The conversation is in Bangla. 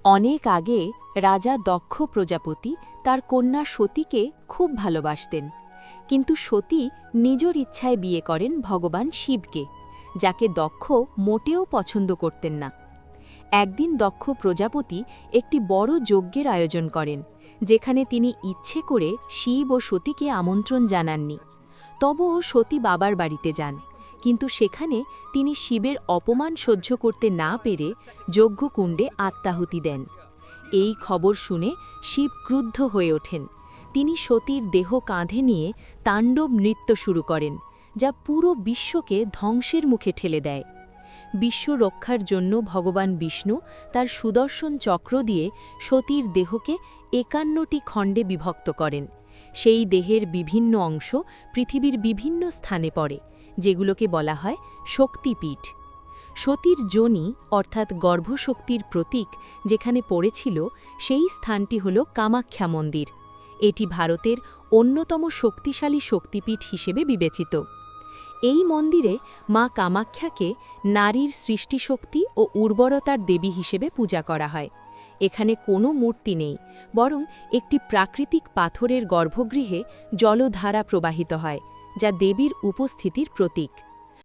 অনেক আগে রাজা দক্ষ প্রজাপতি তার কন্যা সতীকে খুব ভালোবাসতেন, কিন্তু সতী নিজের ইচ্ছায় বিয়ে করেন ভগবান শিবকে, যাকে দক্ষ মোটেও পছন্দ করতেন না। একদিন দক্ষ প্রজাপতি একটি বড় যজ্ঞের আয়োজন করেন, যেখানে তিনি ইচ্ছে করে শিব ও সতীকে আমন্ত্রণ জানাননি। তবুও সতী বাবার বাড়িতে যান, কিন্তু সেখানে তিনি শিবের অপমান সহ্য করতে না পেরে যজ্ঞকুণ্ডে আত্মাহুতি দেন। এই খবর শুনে শিব ক্রুদ্ধ হয়ে ওঠেন। তিনি সতীর দেহ কাঁধে নিয়ে তাণ্ডব নৃত্য শুরু করেন, যা পুরো বিশ্বকে ধ্বংসের মুখে ঠেলে দেয়। বিশ্ব রক্ষার জন্য ভগবান বিষ্ণু তার সুদর্শন চক্র দিয়ে সতীর দেহকে ৫১টি খণ্ডে বিভক্ত করেন। সেই দেহের বিভিন্ন অংশ পৃথিবীর বিভিন্ন স্থানে পড়ে, যেগুলোকে বলা হয় শক্তিপীঠ। সতীর যোনি অর্থাৎ গর্ভশক্তির প্রতীক যেখানে পড়েছিল, সেই স্থানটি হল কামাখ্যা মন্দির। এটি ভারতের অন্যতম শক্তিশালী শক্তিপীঠ হিসেবে বিবেচিত। এই মন্দিরে মা কামাখ্যাকে নারীর সৃষ্টিশক্তি ও উর্বরতার দেবী হিসেবে পূজা করা হয়। এখানে কোনো মূর্তি নেই, বরং একটি প্রাকৃতিক পাথরের গর্ভগৃহে জলধারা প্রবাহিত হয়, যা দেবীর উপস্থিতির প্রতীক।